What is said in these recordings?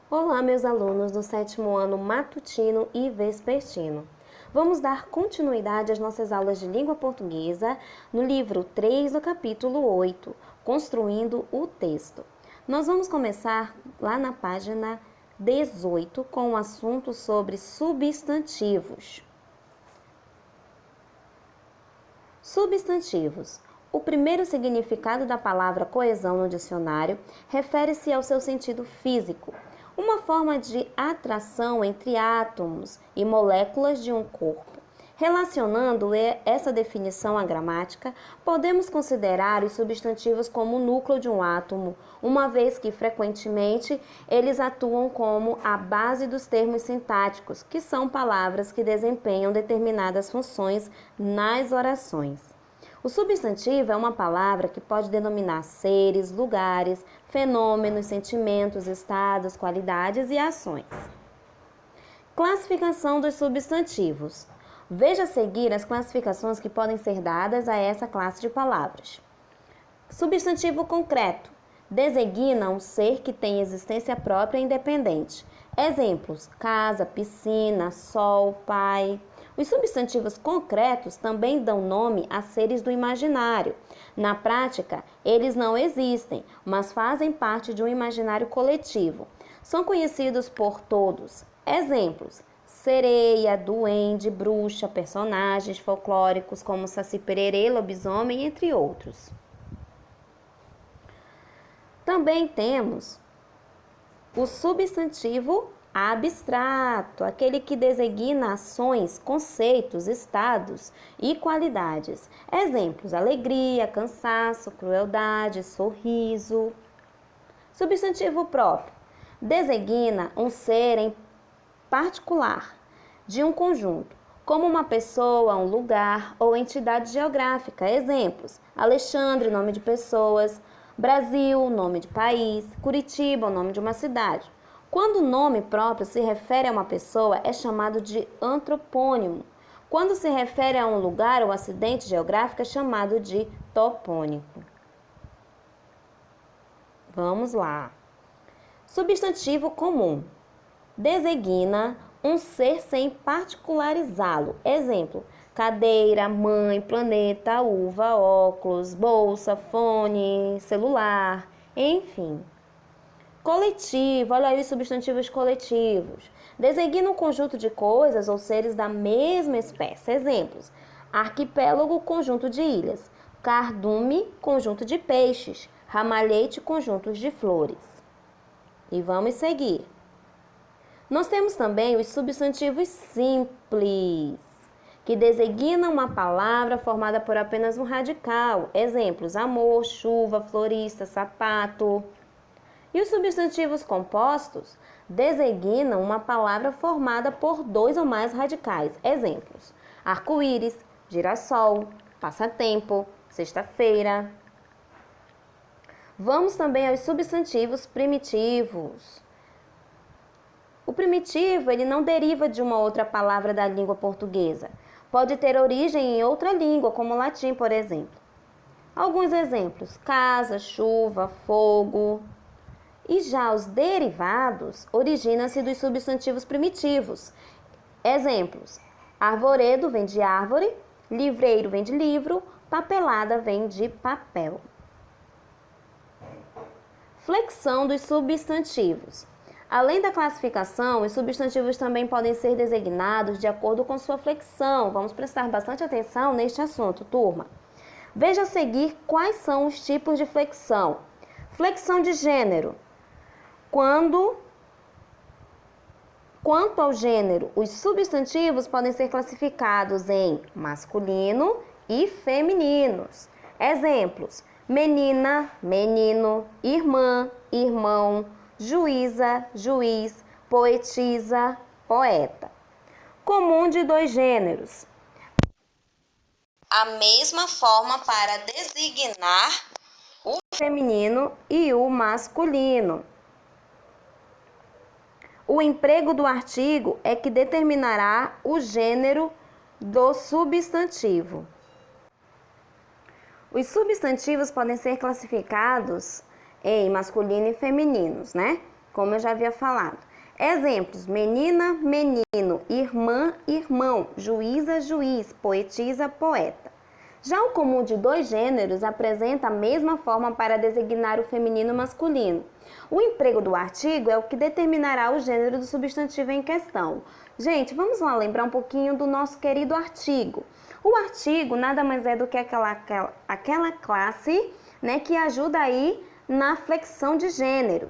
Olá, meus alunos do 7º ano matutino e vespertino. Vamos dar continuidade às nossas aulas de língua portuguesa no livro 3 do capítulo 8, Construindo o Texto. Nós vamos começar lá na página 18 com o assunto sobre substantivos. Substantivos. O primeiro significado da palavra coesão no dicionário refere-se ao seu sentido físico, uma forma de atração entre átomos e moléculas de um corpo. Relacionando essa definição à gramática, podemos considerar os substantivos como o núcleo de um átomo, uma vez que, frequentemente, eles atuam como a base dos termos sintáticos, que são palavras que desempenham determinadas funções nas orações. O substantivo é uma palavra que pode denominar seres, lugares, fenômenos, sentimentos, estados, qualidades e ações. Classificação dos substantivos. Veja a seguir as classificações que podem ser dadas a essa classe de palavras. Substantivo concreto. Designa um ser que tem existência própria e independente. Exemplos: casa, piscina, sol, pai. Os substantivos concretos também dão nome a seres do imaginário. Na prática, eles não existem, mas fazem parte de um imaginário coletivo. São conhecidos por todos. Exemplos: sereia, duende, bruxa, personagens folclóricos como Saci-Pererê, lobisomem, entre outros. Também temos o substantivo abstrato, aquele que designa ações, conceitos, estados e qualidades. Exemplos: alegria, cansaço, crueldade, sorriso. Substantivo próprio. Designa um ser em particular de um conjunto, como uma pessoa, um lugar ou entidade geográfica. Exemplos: Alexandre, nome de pessoas; Brasil, nome de país; Curitiba, o nome de uma cidade. Quando o nome próprio se refere a uma pessoa, é chamado de antropônimo. Quando se refere a um lugar ou acidente geográfico, é chamado de topônimo. Vamos lá. Substantivo comum. Designa um ser sem particularizá-lo. Exemplo: cadeira, mãe, planeta, uva, óculos, bolsa, fone, celular, enfim. Coletivo, olha aí os substantivos coletivos. Designa um conjunto de coisas ou seres da mesma espécie. Exemplos: arquipélago, conjunto de ilhas; cardume, conjunto de peixes; ramalhete, conjuntos de flores. E vamos seguir. Nós temos também os substantivos simples, que designam uma palavra formada por apenas um radical. Exemplos: amor, chuva, florista, sapato. E os substantivos compostos designam uma palavra formada por dois ou mais radicais. Exemplos: arco-íris, girassol, passatempo, sexta-feira. Vamos também aos substantivos primitivos. O primitivo, ele não deriva de uma outra palavra da língua portuguesa. Pode ter origem em outra língua, como o latim, por exemplo. Alguns exemplos: casa, chuva, fogo. E já os derivados originam-se dos substantivos primitivos. Exemplos: arvoredo vem de árvore, livreiro vem de livro, papelada vem de papel. Flexão dos substantivos. Além da classificação, os substantivos também podem ser designados de acordo com sua flexão. Vamos prestar bastante atenção neste assunto, turma. Veja a seguir quais são os tipos de flexão. Flexão de gênero. Quanto ao gênero, os substantivos podem ser classificados em masculino e femininos. Exemplos: menina, menino, irmã, irmão, juíza, juiz, poetisa, poeta. Comum de dois gêneros. A mesma forma para designar o feminino e o masculino. O emprego do artigo é que determinará o gênero do substantivo. Os substantivos podem ser classificados em masculino e femininos, né? como eu já havia falado. Exemplos: menina, menino, irmã, irmão, juíza, juiz, poetisa, poeta. Já o comum de dois gêneros apresenta a mesma forma para designar o feminino e o masculino. O emprego do artigo é o que determinará o gênero do substantivo em questão. Gente, vamos lá lembrar um pouquinho do nosso querido artigo. O artigo nada mais é do que aquela classe, né, que ajuda aí na flexão de gênero.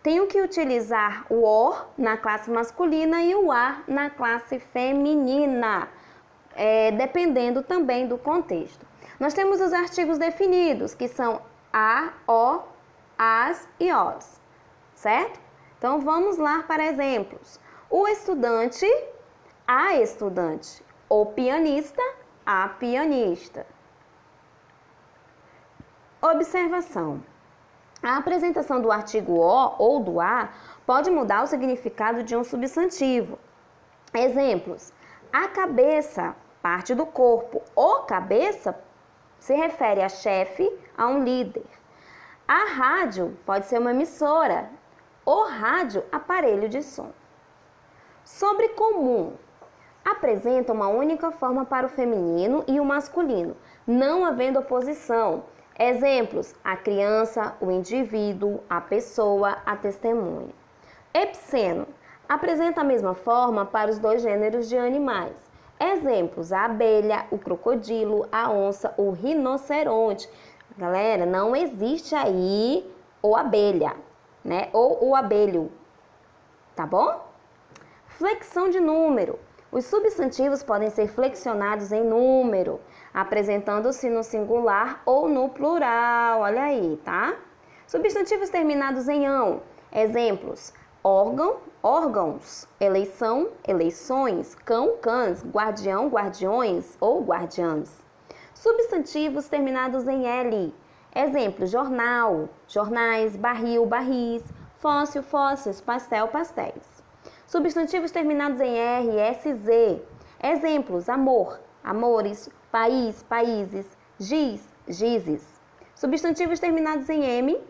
Tenho que utilizar o or na classe masculina e o a na classe feminina, dependendo também do contexto. Nós temos os artigos definidos, que são a, o, as e os, certo? Então vamos lá para exemplos. O estudante, a estudante. O pianista, a pianista. Observação. A apresentação do artigo o ou do a pode mudar o significado de um substantivo. Exemplos: a cabeça, parte do corpo. O cabeça se refere a chefe, a um líder. A rádio pode ser uma emissora. O rádio, aparelho de som. Sobre comum. Apresenta uma única forma para o feminino e o masculino, não havendo oposição. Exemplos: a criança, o indivíduo, a pessoa, a testemunha. Epiceno. Apresenta a mesma forma para os dois gêneros de animais. Exemplos: a abelha, o crocodilo, a onça, o rinoceronte. Galera, não existe aí o abelha, né? Ou o abelho, tá bom? Flexão de número. Os substantivos podem ser flexionados em número, apresentando-se no singular ou no plural. Olha aí, tá? Substantivos terminados em ão. Exemplos: órgão, órgãos, eleição, eleições, cão, cães, guardião, guardiões ou guardiãs. Substantivos terminados em L. Exemplo: jornal, jornais, barril, barris, fóssil, fósseis, pastel, pastéis. Substantivos terminados em R, SZ. Exemplos: amor, amores, país, países, giz, gizes. Substantivos terminados em M.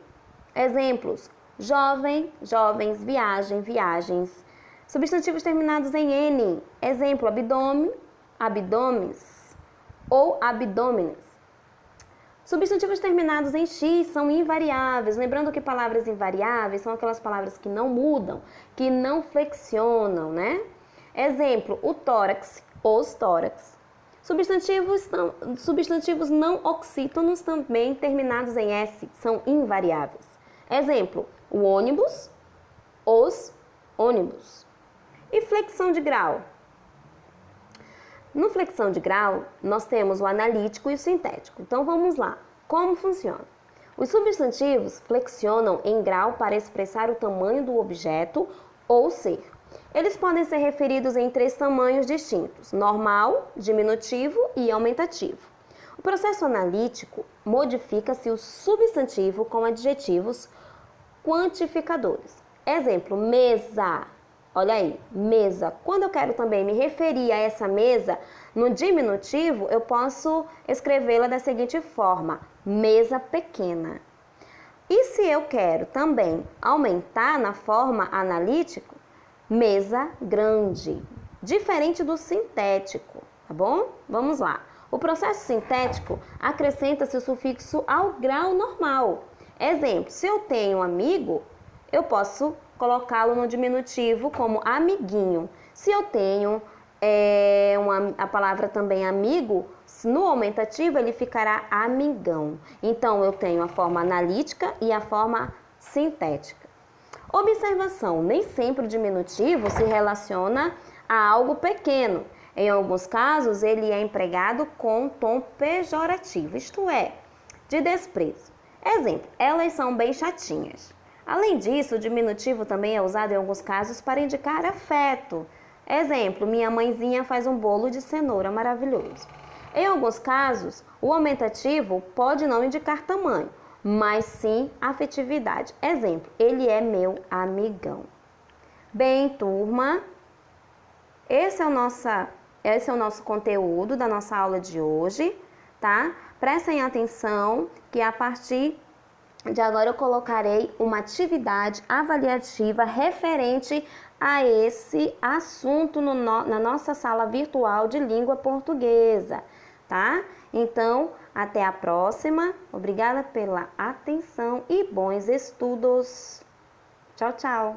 Exemplos: jovem, jovens, viagem, viagens. Substantivos terminados em N. Exemplo: abdômen, abdômenes ou abdômenes. Substantivos terminados em X são invariáveis. Lembrando que palavras invariáveis são aquelas palavras que não mudam, que não flexionam, né? Exemplo: o tórax, os tórax. Substantivos não oxítonos também terminados em S são invariáveis. Exemplo: o ônibus, os ônibus. E flexão de grau. No flexão de grau, nós temos o analítico e o sintético. Então, vamos lá. Como funciona? Os substantivos flexionam em grau para expressar o tamanho do objeto ou ser. Eles podem ser referidos em 3 tamanhos distintos: normal, diminutivo e aumentativo. O processo analítico modifica-se o substantivo com adjetivos quantificadores. Exemplo: mesa. Olha aí, mesa. Quando eu quero também me referir a essa mesa no diminutivo, eu posso escrevê-la da seguinte forma: mesa pequena. E se eu quero também aumentar na forma analítico, mesa grande. Diferente do sintético, tá bom? Vamos lá. O processo sintético acrescenta-se o sufixo ao grau normal. Exemplo: se eu tenho um amigo, eu posso colocá-lo no diminutivo como amiguinho. Se eu tenho a palavra também amigo, no aumentativo ele ficará amigão. Então, eu tenho a forma analítica e a forma sintética. Observação: nem sempre o diminutivo se relaciona a algo pequeno. Em alguns casos, ele é empregado com tom pejorativo, isto é, de desprezo. Exemplo: elas são bem chatinhas. Além disso, o diminutivo também é usado em alguns casos para indicar afeto. Exemplo: minha mãezinha faz um bolo de cenoura maravilhoso. Em alguns casos, o aumentativo pode não indicar tamanho, mas sim afetividade. Exemplo: ele é meu amigão. Bem, turma, esse é o nosso conteúdo da nossa aula de hoje, tá? Prestem atenção que a partir de agora eu colocarei uma atividade avaliativa referente a esse assunto na nossa sala virtual de língua portuguesa, tá? Então, até a próxima. Obrigada pela atenção e bons estudos. Tchau, tchau.